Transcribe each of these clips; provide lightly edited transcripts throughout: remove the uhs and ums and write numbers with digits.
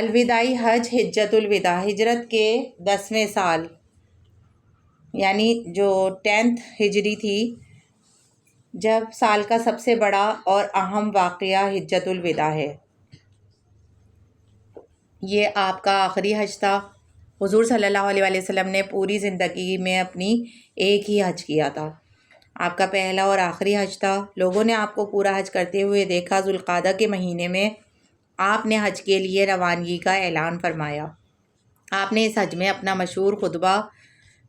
الوداعی حج حجۃ الوداع، ہجرت کے 10ویں سال یعنی جو 10th ہجری تھی، جب سال کا سب سے بڑا اور اہم واقعہ حجۃ الوداع ہے۔ یہ آپ کا آخری حج تھا۔ حضور صلی اللہ علیہ وآلہ وسلم نے پوری زندگی میں اپنی ایک ہی حج کیا تھا۔ آپ کا پہلا اور آخری حج تھا۔ لوگوں نے آپ کو پورا حج کرتے ہوئے دیکھا۔ ذوالقعدہ کے مہینے میں آپ نے حج کے لیے روانگی کا اعلان فرمایا۔ آپ نے اس حج میں اپنا مشہور خطبہ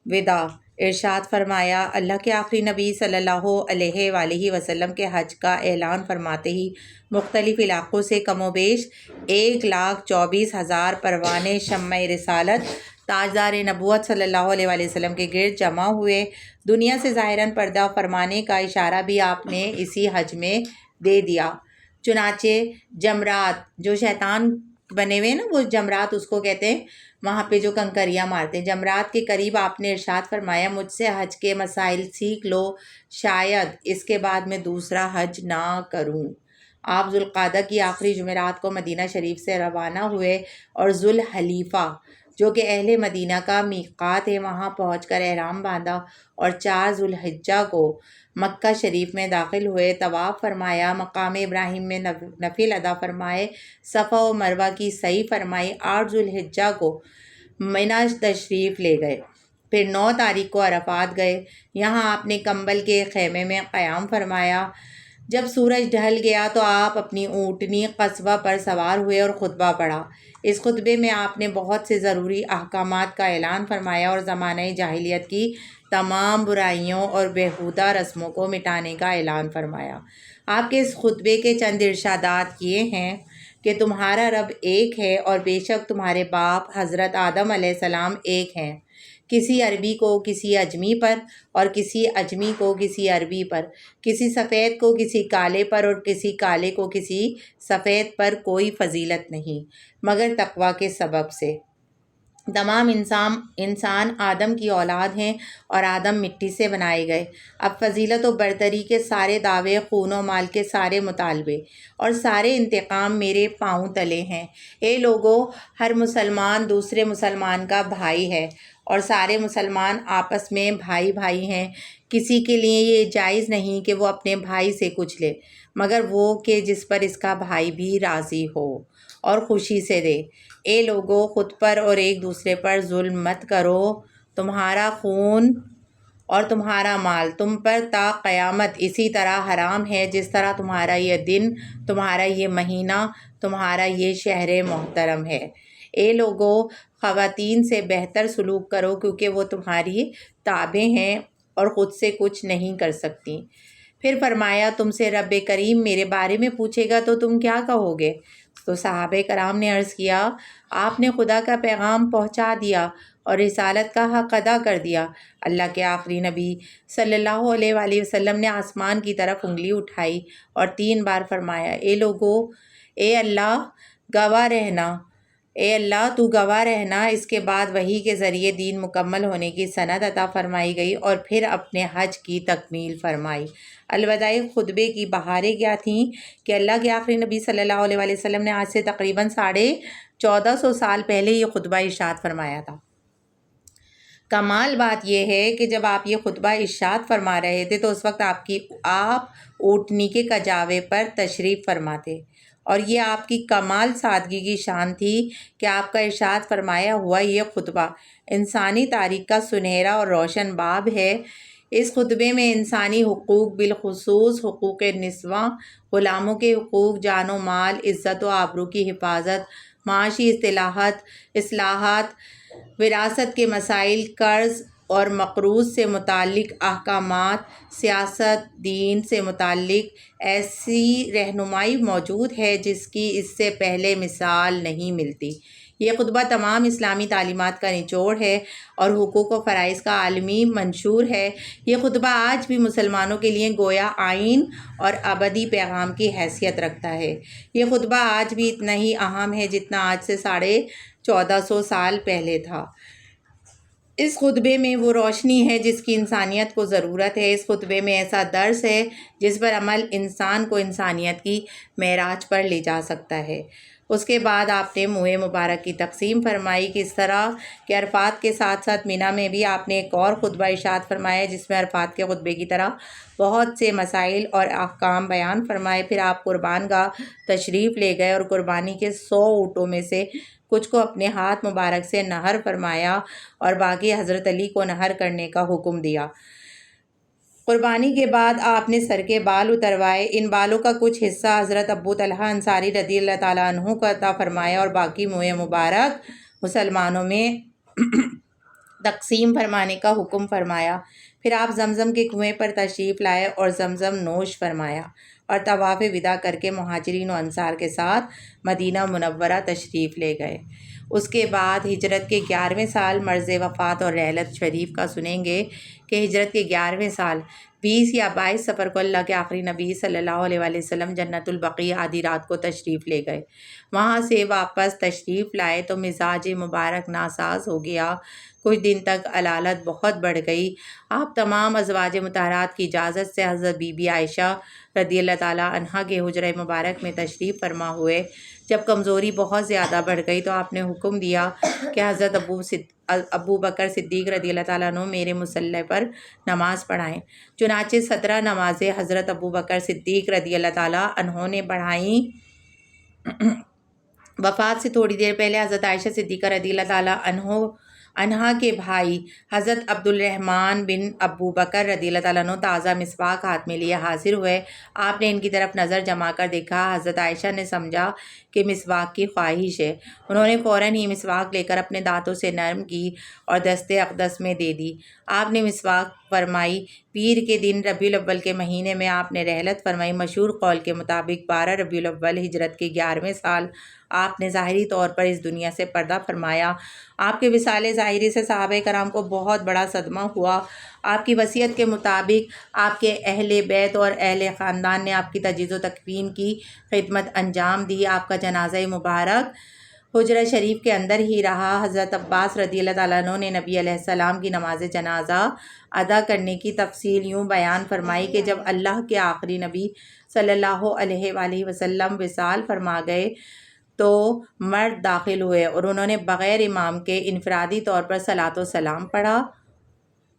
وداع ارشاد فرمایا۔ اللہ کے آخری نبی صلی اللہ علیہ وآلہ وسلم کے حج کا اعلان فرماتے ہی مختلف علاقوں سے کم و بیش 1,24,000 پروانے شمع رسالت تاجدار نبوت صلی اللہ علیہ وآلہ وسلم کے گرد جمع ہوئے۔ دنیا سے ظاہراً پردہ فرمانے کا اشارہ بھی آپ نے اسی حج میں دے دیا۔ چنانچہ جمرات، جو شیطان بنے ہوئے نا، وہ جمرات اس کو کہتے ہیں، وہاں پہ جو کنکریاں مارتے ہیں، جمرات کے قریب آپ نے ارشاد فرمایا، مجھ سے حج کے مسائل سیکھ لو، شاید اس کے بعد میں دوسرا حج نہ کروں۔ آپ ذوالقعدہ کی آخری جمعرات کو مدینہ شریف سے روانہ ہوئے اور ذوالحلیفہ، جو کہ اہل مدینہ کا میقات ہے، وہاں پہنچ کر احرام باندھا اور 4 ذوالحجہ کو مکہ شریف میں داخل ہوئے۔ طواف فرمایا، مقام ابراہیم میں نفل ادا فرمائے، صفا و مروہ کی سعی فرمائی۔ 8 ذوالحجہ کو منی تشریف لے گئے، پھر 9 تاریخ کو عرفات گئے۔ یہاں آپ نے کمبل کے خیمے میں قیام فرمایا۔ جب سورج ڈھل گیا تو آپ اپنی اونٹنی قصبہ پر سوار ہوئے اور خطبہ پڑھا۔ اس خطبے میں آپ نے بہت سے ضروری احکامات کا اعلان فرمایا اور زمانہ جاہلیت کی تمام برائیوں اور بیہودہ رسموں کو مٹانے کا اعلان فرمایا۔ آپ کے اس خطبے کے چند ارشادات یہ ہیں کہ تمہارا رب ایک ہے اور بے شک تمہارے باپ حضرت آدم علیہ السلام ایک ہیں۔ کسی عربی کو کسی اجمی پر اور کسی اجمی کو کسی عربی پر، کسی سفید کو کسی کالے پر اور کسی کالے کو کسی سفید پر کوئی فضیلت نہیں مگر تقویٰ کے سبب سے۔ تمام انسان آدم کی اولاد ہیں اور آدم مٹی سے بنائے گئے۔ اب فضیلت و برتری کے سارے دعوے، خون و مال کے سارے مطالبے اور سارے انتقام میرے پاؤں تلے ہیں۔ اے لوگو، ہر مسلمان دوسرے مسلمان کا بھائی ہے اور سارے مسلمان آپس میں بھائی بھائی ہیں۔ کسی کے لیے یہ جائز نہیں کہ وہ اپنے بھائی سے کچھ لے مگر وہ کہ جس پر اس کا بھائی بھی راضی ہو اور خوشی سے دے۔ اے لوگو، خود پر اور ایک دوسرے پر ظلم مت کرو۔ تمہارا خون اور تمہارا مال تم پر تا قیامت اسی طرح حرام ہے جس طرح تمہارا یہ دن، تمہارا یہ مہینہ، تمہارا یہ شہر محترم ہے۔ اے لوگو، خواتین سے بہتر سلوک کرو کیونکہ وہ تمہاری تابع ہیں اور خود سے کچھ نہیں کر سکتی۔ پھر فرمایا، تم سے رب کریم میرے بارے میں پوچھے گا تو تم کیا کہو گے؟ تو صحابہ کرام نے عرض کیا، آپ نے خدا کا پیغام پہنچا دیا اور رسالت کا حق ادا کر دیا۔ اللہ کے آخری نبی صلی اللہ علیہ وآلہ وسلم نے آسمان کی طرف انگلی اٹھائی اور 3 بار فرمایا، اے لوگو، اے اللہ گواہ رہنا، اے اللہ تو گواہ رہنا۔ اس کے بعد وحی کے ذریعے دین مکمل ہونے کی سند عطا فرمائی گئی اور پھر اپنے حج کی تکمیل فرمائی۔ الوداعی خطبے کی بہاریں کیا تھیں کہ اللہ کے آخری نبی صلی اللہ علیہ وآلہ وسلم نے آج سے تقریباً 1450 سال پہلے یہ خطبہ ارشاد فرمایا تھا۔ کمال بات یہ ہے کہ جب آپ یہ خطبہ ارشاد فرما رہے تھے تو اس وقت آپ اونٹنی کے کجاوے پر تشریف فرما تھے، اور یہ آپ کی کمال سادگی کی شان تھی کہ آپ کا ارشاد فرمایا ہوا یہ خطبہ انسانی تاریخ کا سنہرا اور روشن باب ہے۔ اس خطبے میں انسانی حقوق، بالخصوص حقوق نسواں، غلاموں کے حقوق، جان و مال، عزت و آبرو کی حفاظت، معاشی اصلاحات، وراثت کے مسائل، قرض اور مقروض سے متعلق احکامات، سیاست، دین سے متعلق ایسی رہنمائی موجود ہے جس کی اس سے پہلے مثال نہیں ملتی۔ یہ خطبہ تمام اسلامی تعلیمات کا نچوڑ ہے اور حقوق و فرائض کا عالمی منشور ہے۔ یہ خطبہ آج بھی مسلمانوں کے لیے گویا آئین اور ابدی پیغام کی حیثیت رکھتا ہے۔ یہ خطبہ آج بھی اتنا ہی اہم ہے جتنا آج سے 1450 سال پہلے تھا۔ اس خطبے میں وہ روشنی ہے جس کی انسانیت کو ضرورت ہے۔ اس خطبے میں ایسا درس ہے جس پر عمل انسان کو انسانیت کی معراج پر لے جا سکتا ہے۔ اس کے بعد آپ نے منہ مبارک کی تقسیم فرمائی کہ اس طرح کہ عرفات کے ساتھ ساتھ منی میں بھی آپ نے ایک اور خطبہ ارشاد فرمایا جس میں عرفات کے خطبے کی طرح بہت سے مسائل اور احکام بیان فرمائے۔ پھر آپ قربان گاہ تشریف لے گئے اور قربانی کے 100 اونٹوں میں سے کچھ کو اپنے ہاتھ مبارک سے نحر فرمایا اور باقی حضرت علی کو نحر کرنے کا حکم دیا۔ قربانی کے بعد آپ نے سر کے بال اتروائے۔ ان بالوں کا کچھ حصہ حضرت ابو طلحہ انصاری رضی اللہ تعالیٰ عنہ کو عطا فرمایا اور باقی منہ مبارک مسلمانوں میں تقسیم فرمانے کا حکم فرمایا۔ پھر آپ زمزم کے کنویں پر تشریف لائے اور زمزم نوش فرمایا اور طواف وداع کر کے مہاجرین و انصار کے ساتھ مدینہ منورہ تشریف لے گئے۔ اس کے بعد ہجرت کے 11ویں سال مرض وفات اور رحلت شریف کا سنیں گے کہ ہجرت کے 11ویں سال 20 یا 22 سفر کو اللہ کے آخری نبی صلی اللہ علیہ وآلہ وسلم جنت البقیع آدھی رات کو تشریف لے گئے۔ وہاں سے واپس تشریف لائے تو مزاج مبارک ناساز ہو گیا۔ کچھ دن تک علالت بہت بڑھ گئی۔ آپ تمام ازواج مطہرات کی اجازت سے حضرت بی بی عائشہ رضی اللہ تعالیٰ عنہا کے حجرہ مبارک میں تشریف فرما ہوئے۔ جب کمزوری بہت زیادہ بڑھ گئی تو آپ نے حکم دیا کہ حضرت ابو بکر صدیق رضی اللہ تعالیٰ عنہ میرے مصلی پر نماز پڑھائیں۔ چنانچہ 17 نمازیں حضرت ابو بکر صدیق رضی اللہ تعالیٰ عنہ نے پڑھائیں۔ وفات سے تھوڑی دیر پہلے حضرت عائشہ صدیقہ رضی اللہ تعالیٰ عنہا کے بھائی حضرت عبد الرحمن بن ابو بکر رضی اللہ تعالیٰ عنہ تازہ مسواک ہاتھ میں لیے حاضر ہوئے۔ آپ نے ان کی طرف نظر جما کر دیکھا۔ حضرت عائشہ نے سمجھا کہ مسواک کی خواہش ہے۔ انہوں نے فوراً ہی مسواک لے کر اپنے دانتوں سے نرم کی اور دست اقدس میں دے دی۔ آپ نے مسواک فرمائی۔ پیر کے دن ربیع الاول کے مہینے میں آپ نے رحلت فرمائی۔ مشہور قول کے مطابق 12 ربیع الاول ہجرت کے 11ویں سال آپ نے ظاہری طور پر اس دنیا سے پردہ فرمایا۔ آپ کے وصال ظاہری سے صحابہ کرام کو بہت بڑا صدمہ ہوا۔ آپ کی وصیت کے مطابق آپ کے اہل بیت اور اہل خاندان نے آپ کی تجہیز و تکفین کی خدمت انجام دی۔ آپ کا جنازہ مبارک حجرہ شریف کے اندر ہی رہا۔ حضرت عباس رضی اللہ تعالیٰ عنہ نے نبی علیہ السلام کی نماز جنازہ ادا کرنے کی تفصیل یوں بیان فرمائی کہ جب اللہ کے آخری نبی صلی اللہ علیہ وآلہ وسلم وصال فرما گئے تو مرد داخل ہوئے اور انہوں نے بغیر امام کے انفرادی طور پر صلاۃ و سلام پڑھا۔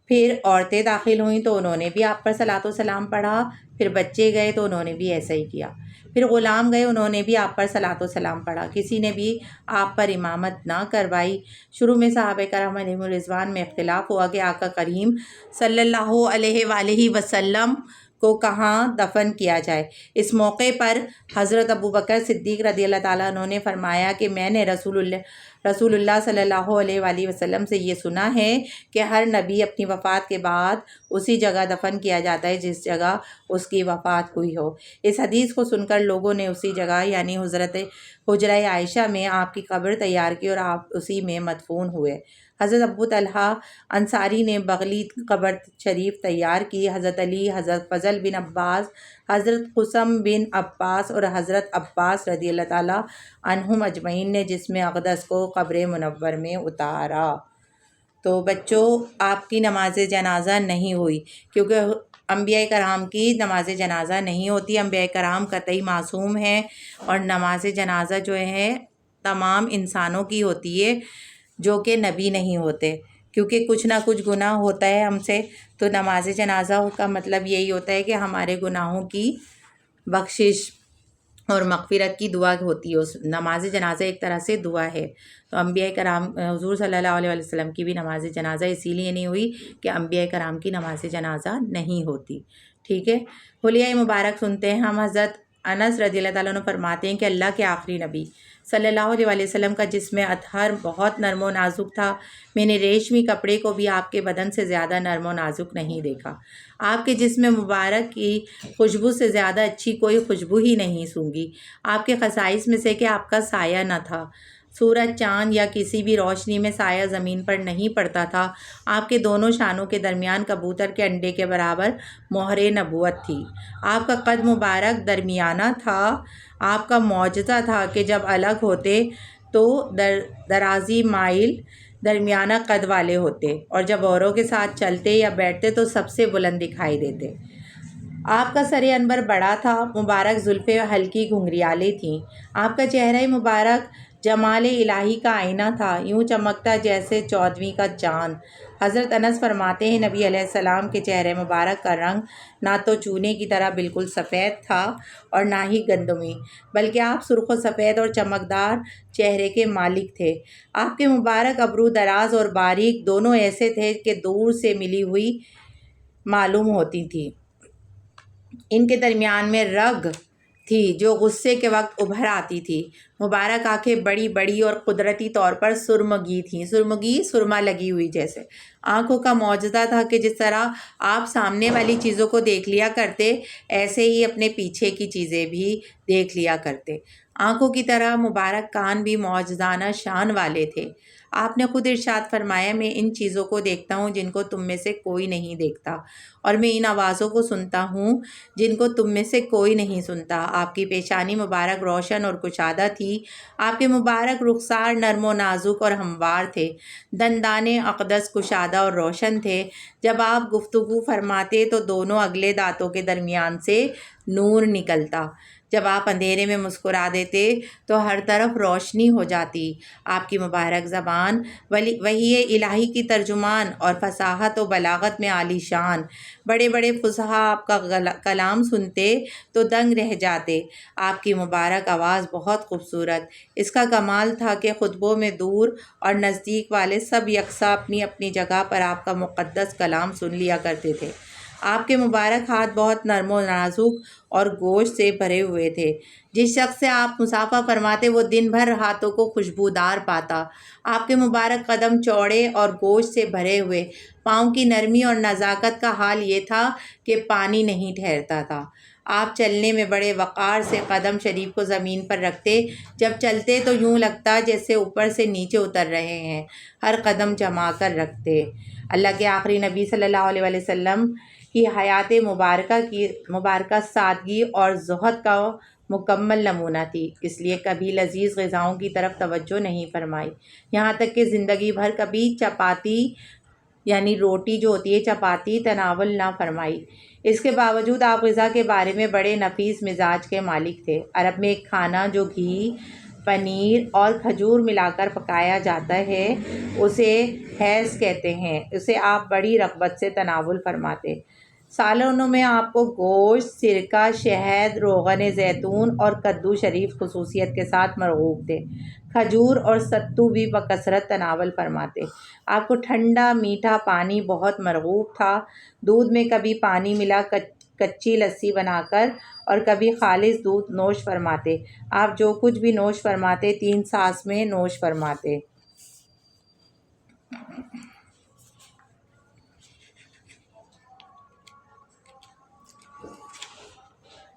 پھر عورتیں داخل ہوئیں تو انہوں نے بھی آپ پر صلاۃ و سلام پڑھا۔ پھر بچے گئے تو انہوں نے بھی ایسا ہی کیا۔ پھر غلام گئے، انہوں نے بھی آپ پر صلاۃ و سلام پڑھا۔ کسی نے بھی آپ پر امامت نہ کروائی۔ شروع میں صحابہ کرام علیہم الرضوان میں اختلاف ہوا کہ آقا کریم صلی اللہ علیہ وآلہ وسلم کو کہاں دفن کیا جائے۔ اس موقع پر حضرت ابو بکر صدیق رضی اللہ تعالیٰ عنہ نے فرمایا کہ میں نے رسول اللہ صلی اللہ علیہ وآلہ وسلم سے یہ سنا ہے کہ ہر نبی اپنی وفات کے بعد اسی جگہ دفن کیا جاتا ہے جس جگہ اس کی وفات ہوئی ہو۔ اس حدیث کو سن کر لوگوں نے اسی جگہ یعنی حجرہ عائشہ میں آپ کی قبر تیار کی اور آپ اسی میں مدفون ہوئے۔ حضرت ابو طلحہ انصاری نے بغلی قبر شریف تیار کی۔ حضرت علی، حضرت فضل بن عباس، حضرت قسم بن عباس اور حضرت عباس رضی اللہ تعالیٰ عنہم اجمعین نے جسم اقدس کو قبر منور میں اتارا۔ تو بچوں، آپ کی نماز جنازہ نہیں ہوئی کیونکہ انبیاء کرام کی نماز جنازہ نہیں ہوتی۔ انبیاء کرام قطعی معصوم ہیں اور نماز جنازہ جو ہے تمام انسانوں کی ہوتی ہے جو کہ نبی نہیں ہوتے، کیونکہ کچھ نہ کچھ گناہ ہوتا ہے ہم سے۔ تو نماز جنازہ کا مطلب یہی ہوتا ہے کہ ہمارے گناہوں کی بخشش اور مغفرت کی دعا ہوتی ہے۔ نماز جنازہ ایک طرح سے دعا ہے۔ تو انبیاء کرام حضور صلی اللہ علیہ وسلم کی بھی نماز جنازہ اسی لیے نہیں ہوئی کہ انبیاء کرام کی نماز جنازہ نہیں ہوتی۔ ٹھیک ہے، حلیہ مبارک سنتے ہیں ہم۔ حضرت انس رضی اللہ تعالیٰ عنہ فرماتے ہیں کہ اللہ کے آخری نبی صلی اللہ علیہ وآلہ وسلم کا جسم اطہر بہت نرم و نازک تھا۔ میں نے ریشمی کپڑے کو بھی آپ کے بدن سے زیادہ نرم و نازک نہیں دیکھا۔ آپ کے جسم مبارک کی خوشبو سے زیادہ اچھی کوئی خوشبو ہی نہیں سونگھی۔ آپ کے خصائص میں سے کہ آپ کا سایہ نہ تھا۔ سورج، چاند یا کسی بھی روشنی میں سایہ زمین پر نہیں پڑتا تھا۔ آپ کے دونوں شانوں کے درمیان کبوتر کے انڈے کے برابر مہر نبوت تھی۔ آپ کا قد مبارک درمیانہ تھا۔ آپ کا معجزہ تھا کہ جب الگ ہوتے تو درازی مائل درمیانہ قد والے ہوتے اور جب اوروں کے ساتھ چلتے یا بیٹھتے تو سب سے بلند دکھائی دیتے۔ آپ کا سر انور بڑا تھا، مبارک زلفیں ہلکی گھنگریالیں تھیں۔ آپ کا چہرہ مبارک جمال الہی کا آئینہ تھا، یوں چمکتا جیسے 14ویں کا چاند۔ حضرت انس فرماتے ہیں نبی علیہ السلام کے چہرے مبارک کا رنگ نہ تو چونے کی طرح بالکل سفید تھا اور نہ ہی گندمی، بلکہ آپ سرخ و سفید اور چمکدار چہرے کے مالک تھے۔ آپ کے مبارک ابرو دراز اور باریک دونوں ایسے تھے کہ دور سے ملی ہوئی معلوم ہوتی تھی۔ ان کے درمیان میں رگ تھی جو غصے کے وقت ابھر آتی تھی۔ مبارک آنکھیں بڑی بڑی اور قدرتی طور پر سرمگی تھیں، سرمگی سرما لگی ہوئی جیسے۔ آنکھوں کا معجزہ تھا کہ جس طرح آپ سامنے والی چیزوں کو دیکھ لیا کرتے، ایسے ہی اپنے پیچھے کی چیزیں بھی دیکھ لیا کرتے۔ آنکھوں کی طرح مبارک کان بھی معجزانہ شان والے تھے۔ آپ نے خود ارشاد فرمایا، میں ان چیزوں کو دیکھتا ہوں جن کو تم میں سے کوئی نہیں دیکھتا، اور میں ان آوازوں کو سنتا ہوں جن کو تم میں سے کوئی نہیں سنتا۔ آپ کی پیشانی مبارک روشن اور کشادہ تھی۔ آپ کے مبارک رخسار نرم و نازک اور ہموار تھے۔ دندان اقدس کشادہ اور روشن تھے۔ جب آپ گفتگو فرماتے تو دونوں اگلے دانتوں کے درمیان سے نور نکلتا۔ جب آپ اندھیرے میں مسکرا دیتے تو ہر طرف روشنی ہو جاتی۔ آپ کی مبارک زبان وحی الہی کی ترجمان اور فصاحت و بلاغت میں عالی شان۔ بڑے بڑے فصحا آپ کا کلام سنتے تو دنگ رہ جاتے۔ آپ کی مبارک آواز بہت خوبصورت، اس کا کمال تھا کہ خطبوں میں دور اور نزدیک والے سب یکساں اپنی اپنی جگہ پر آپ کا مقدس کلام سن لیا کرتے تھے۔ آپ کے مبارک ہاتھ بہت نرم و نازک اور گوشت سے بھرے ہوئے تھے۔ جس شخص سے آپ مصافحہ فرماتے وہ دن بھر ہاتھوں کو خوشبودار پاتا۔ آپ کے مبارک قدم چوڑے اور گوشت سے بھرے ہوئے، پاؤں کی نرمی اور نزاکت کا حال یہ تھا کہ پانی نہیں ٹھہرتا تھا۔ آپ چلنے میں بڑے وقار سے قدم شریف کو زمین پر رکھتے، جب چلتے تو یوں لگتا جیسے اوپر سے نیچے اتر رہے ہیں، ہر قدم جما کر رکھتے۔ اللہ کے آخری نبی صلی اللہ علیہ وآلہ وسلم کی حیات مبارکہ سادگی اور زہد کا مکمل نمونہ تھی، اس لیے کبھی لذیذ غذاؤں کی طرف توجہ نہیں فرمائی، یہاں تک کہ زندگی بھر کبھی چپاتی یعنی روٹی جو ہوتی ہے چپاتی تناول نہ فرمائی۔ اس کے باوجود آپ غذا کے بارے میں بڑے نفیس مزاج کے مالک تھے۔ عرب میں ایک کھانا جو گھی، پنیر اور کھجور ملا کر پکایا جاتا ہے اسے حیض کہتے ہیں، اسے آپ بڑی رغبت سے تناول فرماتے۔ سالنوں میں آپ کو گوشت، سرکہ، شہد، روغن زیتون اور کدو شریف خصوصیت کے ساتھ مرغوب تھے۔ کھجور اور ستو بھی بکثرت تناول فرماتے۔ آپ کو ٹھنڈا میٹھا پانی بہت مرغوب تھا۔ دودھ میں کبھی پانی ملا کچی لسی بنا کر اور کبھی خالص دودھ نوش فرماتے۔ آپ جو کچھ بھی نوش فرماتے 3 سانس میں نوش فرماتے۔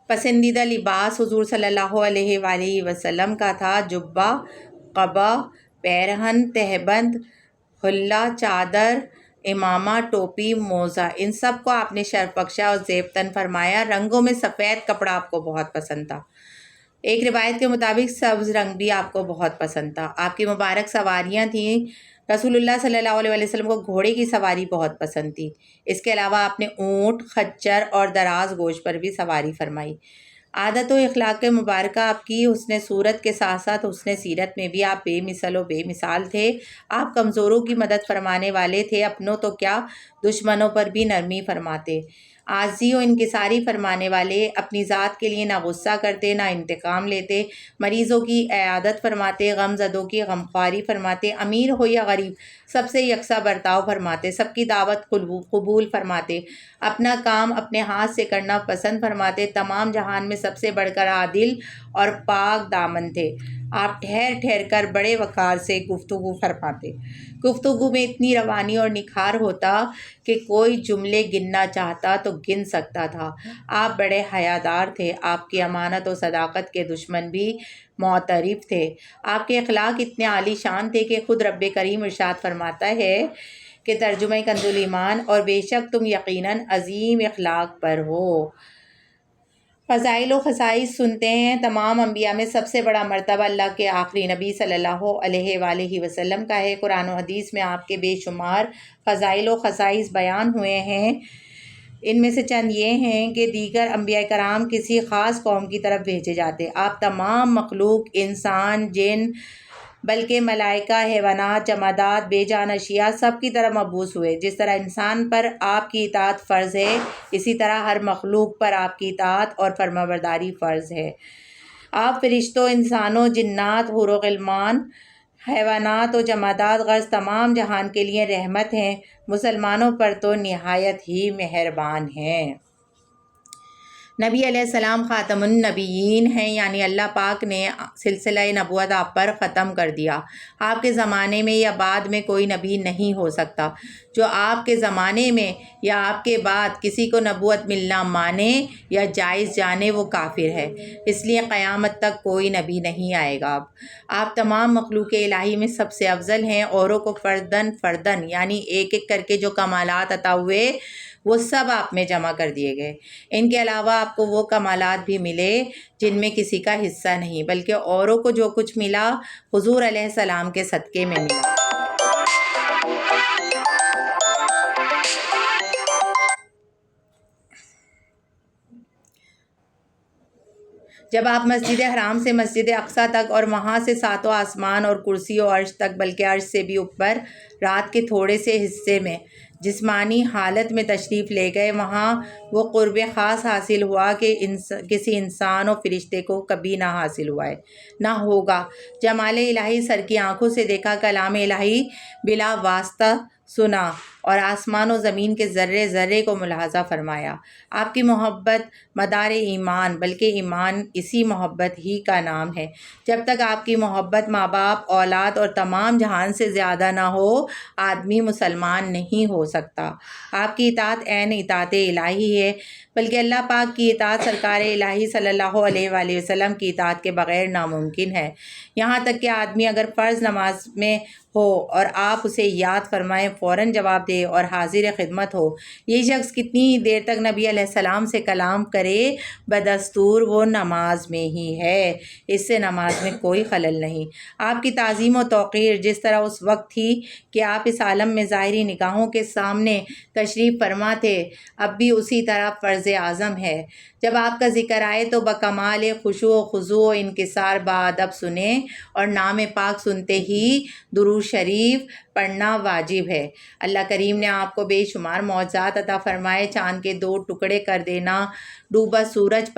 پسندیدہ لباس حضور صلی اللہ علیہ وآلہ وسلم کا تھا جبہ، قبا، پیرہن، تہبند، حلہ، چادر، امامہ، ٹوپی، موزہ، ان سب کو آپ نے شرف بخشا اور زیب تن فرمایا۔ رنگوں میں سفید کپڑا آپ کو بہت پسند تھا۔ ایک روایت کے مطابق سبز رنگ بھی آپ کو بہت پسند تھا۔ آپ کی مبارک سواریاں تھیں۔ رسول اللہ صلی اللہ علیہ وسلم کو گھوڑے کی سواری بہت پسند تھی۔ اس کے علاوہ آپ نے اونٹ، خچر اور دراز گوش پر بھی سواری فرمائی۔ عادت و اخلاق مبارکہ آپ کی حسن صورت کے ساتھ ساتھ حسن سیرت میں بھی آپ بے مثل و بے مثال تھے۔ آپ کمزوروں کی مدد فرمانے والے تھے، اپنوں تو کیا دشمنوں پر بھی نرمی فرماتے، عاجزی و انکساری فرمانے والے، اپنی ذات کے لیے نہ غصہ کرتے نہ انتقام لیتے، مریضوں کی عیادت فرماتے، غم زدوں کی غمخواری فرماتے، امیر ہو یا غریب سب سے یکساں برتاؤ فرماتے، سب کی دعوت قبول فرماتے، اپنا کام اپنے ہاتھ سے کرنا پسند فرماتے، تمام جہان میں سب سے بڑھ کر عادل اور پاک دامن تھے۔ آپ ٹھہر ٹھہر کر بڑے وقار سے گفتگو فرماتے، گفتگو میں اتنی روانی اور نکھار ہوتا کہ کوئی جملے گننا چاہتا تو گن سکتا تھا۔ آپ بڑے حیادار تھے، آپ کی امانت و صداقت کے دشمن بھی معترف تھے۔ آپ کے اخلاق اتنے عالی شان تھے کہ خود رب کریم ارشاد فرماتا ہے کہ ترجمہ کنز ایمان، اور بے شک تم یقیناً عظیم اخلاق پر ہو۔ فضائل و خصائص سنتے ہیں۔ تمام انبیاء میں سب سے بڑا مرتبہ اللہ کے آخری نبی صلی اللہ علیہ وآلہ وسلم کا ہے۔ قرآن و حدیث میں آپ کے بے شمار فضائل و خصائص بیان ہوئے ہیں۔ ان میں سے چند یہ ہیں کہ دیگر انبیاء کرام کسی خاص قوم کی طرف بھیجے جاتے۔ آپ تمام مخلوق، انسان، جن، بلکہ ملائکہ، حیوانات، جمادات، بے جان اشیاء سب کی طرح مبعوث ہوئے۔ جس طرح انسان پر آپ کی اطاعت فرض ہے، اسی طرح ہر مخلوق پر آپ کی اطاعت اور فرمانبرداری فرض ہے۔ آپ فرشتوں، انسانوں، جنات، حور و غلمان، حیوانات و جمادات غرض تمام جہان کے لیے رحمت ہیں۔ مسلمانوں پر تو نہایت ہی مہربان ہیں۔ نبی علیہ السلام خاتم النبیین ہیں، یعنی اللہ پاک نے سلسلہ نبوت آپ پر ختم کر دیا۔ آپ کے زمانے میں یا بعد میں کوئی نبی نہیں ہو سکتا۔ جو آپ کے زمانے میں یا آپ کے بعد کسی کو نبوت ملنا مانے یا جائز جانے وہ کافر ہے، اس لیے قیامت تک کوئی نبی نہیں آئے گا۔ آپ تمام مخلوق الہی میں سب سے افضل ہیں۔ اوروں کو فردن فردن یعنی ایک ایک کر کے جو کمالات عطا ہوئے وہ سب آپ میں جمع کر دیے گئے۔ ان کے علاوہ آپ کو وہ کمالات بھی ملے جن میں کسی کا حصہ نہیں، بلکہ اوروں کو جو کچھ ملا حضور علیہ السلام کے صدقے میں ملا۔ جب آپ مسجد حرام سے مسجد اقصیٰ تک اور وہاں سے ساتوں آسمان اور کرسی و عرش تک، بلکہ عرش سے بھی اوپر رات کے تھوڑے سے حصے میں جسمانی حالت میں تشریف لے گئے، وہاں وہ قرب خاص حاصل ہوا کہ کسی انسان و فرشتے کو کبھی نہ حاصل ہوا ہے، نہ ہوگا۔ جمال الہی سر کی آنکھوں سے دیکھا، کلام الہی بلا واسطہ سنا اور آسمان و زمین کے ذرے ذرے کو ملاحظہ فرمایا۔ آپ کی محبت مدار ایمان، بلکہ ایمان اسی محبت ہی کا نام ہے۔ جب تک آپ کی محبت ماں باپ، اولاد اور تمام جہان سے زیادہ نہ ہو، آدمی مسلمان نہیں ہو سکتا۔ آپ کی اطاعت عین اطاعت الہی ہے، بلکہ اللہ پاک کی اطاعت سرکار الہی صلی اللہ علیہ وآلہ وسلم کی اطاعت کے بغیر ناممکن ہے۔ یہاں تک کہ آدمی اگر فرض نماز میں ہو اور آپ اسے یاد فرمائیں فوراً جواب دے اور حاضر خدمت ہو، یہ شخص کتنی ہی دیر تک نبی علیہ السلام سے کلام کرے، بدستور وہ نماز میں ہی ہے، اس سے نماز میں کوئی خلل نہیں۔ آپ کی تعظیم و توقیر جس طرح اس وقت تھی کہ آپ اس عالم میں ظاہری نگاہوں کے سامنے تشریف فرما تھے، اب بھی اسی طرح فرض اعظم ہے۔ جب آپ کا ذکر آئے تو بکمال خشوع و خضوع و انکسار بادب سنیں، اور نام پاک سنتے ہی درود شریف پڑھنا واجب ہے۔ اللہ کریم نے آپ کو بے شمار معجزات عطا فرمائے، چاند کے 2 ٹکڑے کر دینا، ڈوبا سورج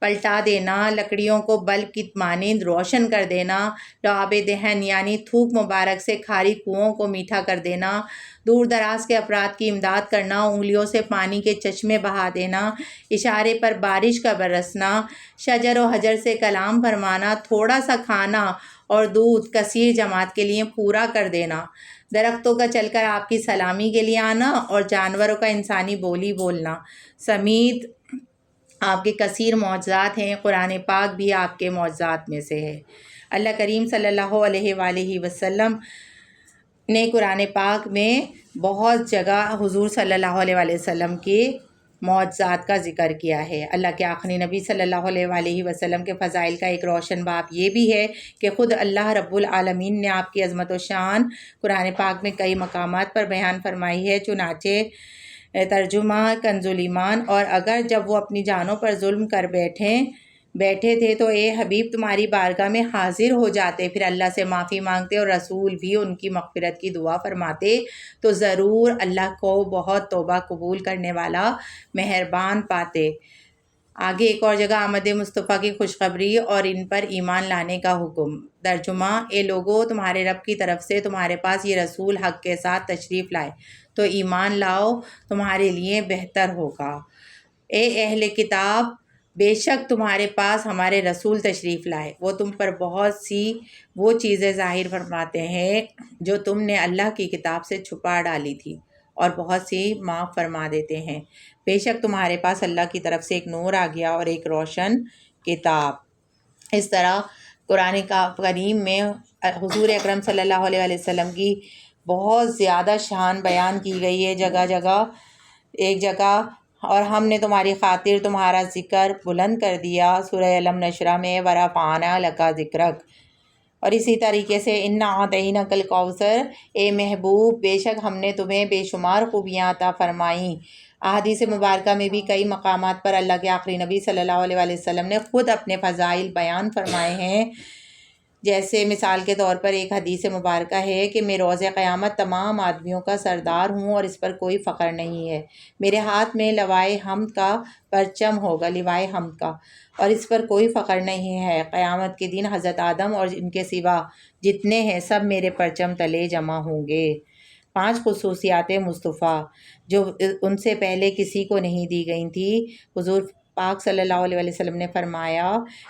پلٹا دینا، لکڑیوں کو بلب کی مانند روشن کر دینا، لعاب دہن یعنی تھوک مبارک سے کھاری کنووں کو میٹھا کر دینا، دور دراز کے افراد کی امداد کرنا، انگلیوں سے پانی کے چشمے بہا دینا، اشارے پر بارش کا برسنا، شجر و حجر سے کلام فرمانا، تھوڑا سا کھانا اور دودھ کثیر جماعت کے لیے پورا کر دینا، درختوں کا چل کر آپ کی سلامی کے لیے آنا اور جانوروں کا انسانی بولی بولنا سمیت آپ کے کثیر معجزات ہیں۔ قرآن پاک بھی آپ کے معجزات میں سے ہے۔ اللہ کریم صلی اللہ علیہ وآلہ وسلم نے قرآن پاک میں بہت جگہ حضور صلی اللہ علیہ وآلہ وسلم کے معجزات کا ذکر کیا ہے۔ اللہ کے آخری نبی صلی اللہ علیہ وآلہ وسلم کے فضائل کا ایک روشن باب یہ بھی ہے کہ خود اللہ رب العالمین نے آپ کی عظمت و شان قرآن پاک میں کئی مقامات پر بیان فرمائی ہے، چنانچہ ترجمہ کنز ایمان، اور اگر جب وہ اپنی جانوں پر ظلم کر بیٹھے تھے تو اے حبیب تمہاری بارگاہ میں حاضر ہو جاتے، پھر اللہ سے معافی مانگتے اور رسول بھی ان کی مغفرت کی دعا فرماتے تو ضرور اللہ کو بہت توبہ قبول کرنے والا مہربان پاتے۔ آگے ایک اور جگہ آمد مصطفیٰ کی خوشخبری اور ان پر ایمان لانے کا حکم۔ ترجمہ: اے لوگو، تمہارے رب کی طرف سے تمہارے پاس یہ رسول حق کے ساتھ تشریف لائے تو ایمان لاؤ، تمہارے لیے بہتر ہوگا۔ اے اہل کتاب، بے شک تمہارے پاس ہمارے رسول تشریف لائے، وہ تم پر بہت سی وہ چیزیں ظاہر فرماتے ہیں جو تم نے اللہ کی کتاب سے چھپا ڈالی تھی، اور بہت سی معاف فرما دیتے ہیں۔ بے شک تمہارے پاس اللہ کی طرف سے ایک نور آ گیا اور ایک روشن کتاب۔ اس طرح قرآن کریم میں حضور اکرم صلی اللہ علیہ وآلہ وسلم کی بہت زیادہ شان بیان کی گئی ہے جگہ جگہ۔ ایک جگہ: اور ہم نے تمہاری خاطر تمہارا ذکر بلند کر دیا، سورہ الم نشرح میں، ورفعنا لک ذکرک۔ اور اسی طریقے سے انا اعطیناک الکوثر، اے محبوب بے شک ہم نے تمہیں بے شمار خوبیاں عطا فرمائیں۔ احادیث مبارکہ میں بھی کئی مقامات پر اللہ کے آخری نبی صلی اللہ علیہ وآلہ وسلم نے خود اپنے فضائل بیان فرمائے ہیں۔ جیسے مثال کے طور پر ایک حدیث مبارکہ ہے کہ میں روز قیامت تمام آدمیوں کا سردار ہوں اور اس پر کوئی فخر نہیں ہے۔ میرے ہاتھ میں لوائے حمد کا پرچم ہوگا، لوائے حمد کا، اور اس پر کوئی فخر نہیں ہے۔ قیامت کے دن حضرت آدم اور ان کے سوا جتنے ہیں سب میرے پرچم تلے جمع ہوں گے۔ 5 خصوصیات مصطفیٰ جو ان سے پہلے کسی کو نہیں دی گئی تھی۔ حضور پاک صلی اللہ علیہ وسلم نے فرمایا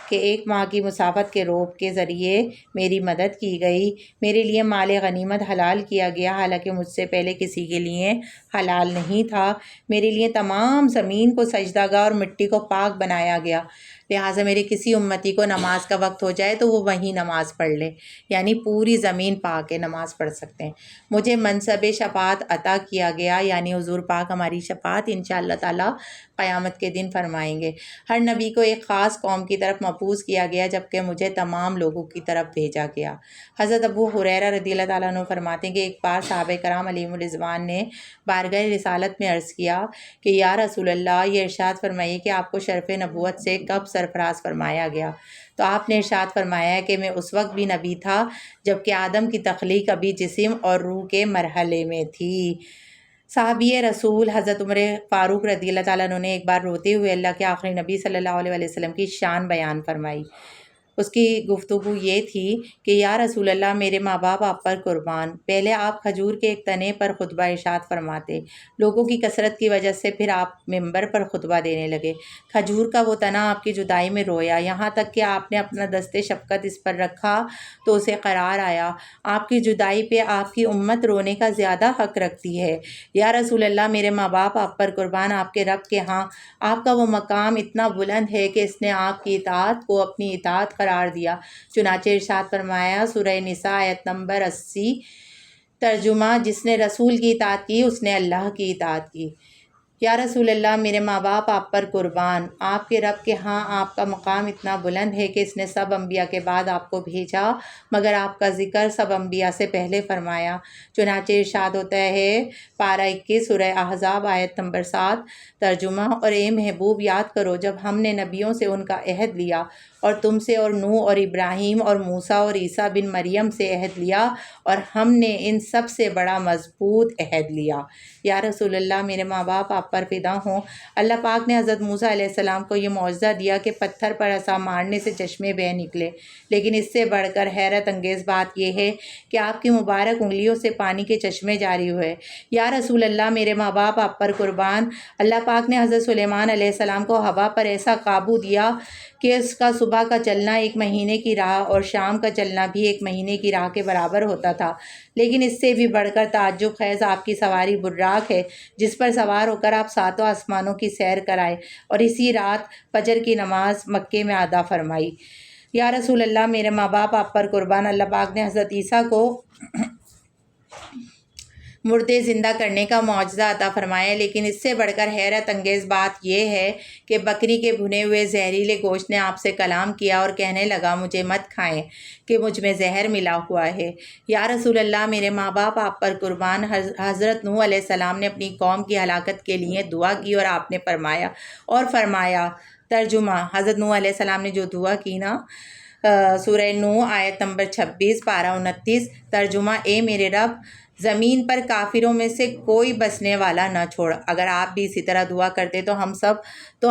کہ 1 ماہ کی مسافت کے روب کے ذریعے میری مدد کی گئی، میرے لیے مال غنیمت حلال کیا گیا حالانکہ مجھ سے پہلے کسی کے لیے حلال نہیں تھا، میرے لیے تمام زمین کو سجدہ گاہ اور مٹی کو پاک بنایا گیا، لہٰذا میرے کسی امتی کو نماز کا وقت ہو جائے تو وہ وہیں نماز پڑھ لے، یعنی پوری زمین پاک ہے، نماز پڑھ سکتے ہیں۔ مجھے منصب شفاعت عطا کیا گیا، یعنی حضور پاک ہماری شفاعت انشاءاللہ تعالی قیامت کے دن فرمائیں گے۔ ہر نبی کو ایک خاص قوم کی طرف مبعوث کیا گیا جبکہ مجھے تمام لوگوں کی طرف بھیجا گیا۔ حضرت ابو ہریرہ رضی اللہ تعالیٰ عنہ فرماتے ہیں کہ ایک بار صحابہ کرام علیہم الرضوان نے بارگاہ رسالت میں عرض کیا کہ یا رسول اللہ، یہ ارشاد فرمائیے کہ آپ کو شرف نبوت سے کب سرفراز فرمایا گیا؟ تو آپ نے ارشاد فرمایا کہ میں اس وقت بھی نبی تھا جبکہ آدم کی تخلیق ابھی جسم اور روح کے مرحلے میں تھی۔ صحابی رسول حضرت عمر فاروق رضی اللہ تعالیٰ عنہ نے ایک بار روتے ہوئے اللہ کے آخری نبی صلی اللہ علیہ وسلم کی شان بیان فرمائی۔ اس کی گفتگو یہ تھی کہ یا رسول اللہ، میرے ماں باپ آپ پر قربان۔ پہلے آپ کھجور کے ایک تنے پر خطبہ ارشاد فرماتے، لوگوں کی کثرت کی وجہ سے پھر آپ ممبر پر خطبہ دینے لگے۔ کھجور کا وہ تنا آپ کی جدائی میں رویا، یہاں تک کہ آپ نے اپنا دست شفقت اس پر رکھا تو اسے قرار آیا۔ آپ کی جدائی پہ آپ کی امت رونے کا زیادہ حق رکھتی ہے۔ یا رسول اللہ، میرے ماں باپ آپ پر قربان، آپ کے رب کے ہاں آپ کا وہ مقام اتنا بلند ہے کہ اس نے آپ کی اطاعت کو اپنی اطاعت قرار دیا۔ چنانچہ ارشاد فرمایا، سورہ نساء آیت نمبر 80، ترجمہ، جس نے رسول کی اطاعت کی اس نے اللہ کی اطاعت کی۔ یا رسول اللہ، میرے ماں باپ آپ پر قربان، آپ کے رب کے ہاں آپ کا مقام اتنا بلند ہے کہ اس نے سب انبیاء کے بعد آپ کو بھیجا مگر آپ کا ذکر سب انبیاء سے پہلے فرمایا۔ چنانچہ ارشاد ہوتا ہے، پارہ 21 سورہ احزاب آیت نمبر 7، ترجمہ، اور اے محبوب یاد کرو جب ہم نے نبیوں سے ان کا عہد لیا اور تم سے اور نوح اور ابراہیم اور موسیٰ اور عیسیٰ بن مریم سے عہد لیا اور ہم نے ان سب سے بڑا مضبوط عہد لیا۔ یا رسول اللہ، میرے ماں باپ آپ پر فدا ہوں۔ اللہ پاک نے حضرت موسیٰ علیہ السلام کو یہ معجزہ دیا کہ پتھر پر عصا مارنے سے چشمے بہہ نکلے، لیکن اس سے بڑھ کر حیرت انگیز بات یہ ہے کہ آپ کی مبارک انگلیوں سے پانی کے چشمے جاری ہوئے۔ یا رسول اللہ، میرے ماں باپ آپ پر قربان، اللہ پاک نے حضرت سلیمان علیہ السلام کو ہوا پر ایسا قابو دیا کہ اس کا صبح کا چلنا 1 مہینے کی راہ اور شام کا چلنا بھی 1 مہینے کی راہ کے برابر ہوتا تھا، لیکن اس سے بھی بڑھ کر تعجب خیز آپ کی سواری براق ہے جس پر سوار ہو کر آپ 7 آسمانوں کی سیر کرائے اور اسی رات فجر کی نماز مکے میں ادا فرمائی۔ یا رسول اللہ، میرے ماں باپ آپ پر قربان، اللہ پاک نے حضرت عیسیٰ کو مردے زندہ کرنے کا معجزہ عطا فرمایا، لیکن اس سے بڑھ کر حیرت انگیز بات یہ ہے کہ بکری کے بھنے ہوئے زہریلے گوشت نے آپ سے کلام کیا اور کہنے لگا، مجھے مت کھائیں کہ مجھ میں زہر ملا ہوا ہے۔ یا رسول اللہ، میرے ماں باپ آپ پر قربان، حضرت نوح علیہ السلام نے اپنی قوم کی ہلاکت کے لیے دعا کی اور آپ نے فرمایا، ترجمہ، حضرت نوح علیہ السلام نے جو دعا کی نا، سورہ نوح آیت نمبر 26 پارہ 29، ترجمہ، اے میرے رب، زمین پر کافروں میں سے کوئی بسنے والا نہ چھوڑ۔ اگر آپ بھی اسی طرح دعا کرتے تو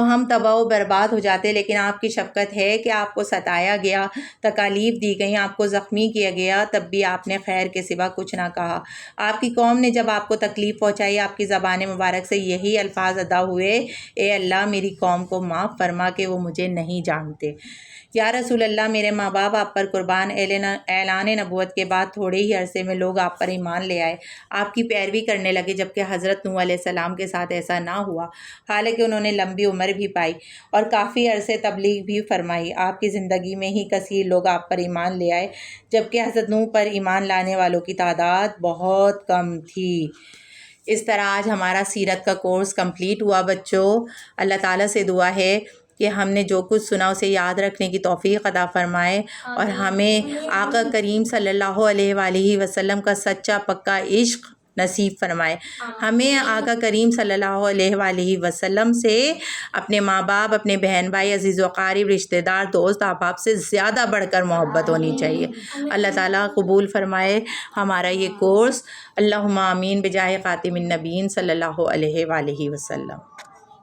ہم تباہ و برباد ہو جاتے، لیکن آپ کی شفقت ہے کہ آپ کو ستایا گیا، تکالیف دی گئیں، آپ کو زخمی کیا گیا، تب بھی آپ نے خیر کے سوا کچھ نہ کہا۔ آپ کی قوم نے جب آپ کو تکلیف پہنچائی، آپ کی زبان مبارک سے یہی الفاظ ادا ہوئے، اے اللہ میری قوم کو معاف فرما کہ وہ مجھے نہیں جانتے۔ یا رسول اللہ، میرے ماں باپ آپ پر قربان، اعلان نبوت کے بعد تھوڑے ہی عرصے میں لوگ آپ پر ایمان لے آئے، آپ کی پیروی کرنے لگے، جبکہ حضرت نوح علیہ السلام کے ساتھ ایسا نہ ہوا، حالانکہ انہوں نے لمبی عمر بھی پائی اور کافی عرصے تبلیغ بھی فرمائی۔ آپ کی زندگی میں ہی کثیر لوگ آپ پر ایمان لے آئے، جبکہ حضرت نوح پر ایمان لانے والوں کی تعداد بہت کم تھی۔ اس طرح آج ہمارا سیرت کا کورس کمپلیٹ ہوا بچوں۔ اللہ تعالیٰ سے دعا ہے کہ ہم نے جو کچھ سنا اسے یاد رکھنے کی توفیق عطا فرمائے، اور ہمیں آقا کریم صلی اللہ علیہ وآلہ وسلم کا سچا پکا عشق نصیب فرمائے۔ ہمیں آقا کریم صلی اللہ علیہ وآلہ وسلم سے اپنے ماں باپ، اپنے بہن بھائی، عزیز و اقارب، رشتہ دار، دوست احباب سے زیادہ بڑھ کر محبت ہونی چاہیے۔ اللہ تعالیٰ قبول فرمائے ہمارا یہ کورس۔ اللہم آمین بجاہ خاتم النبیین صلی اللہ علیہ وآلہ وسلم۔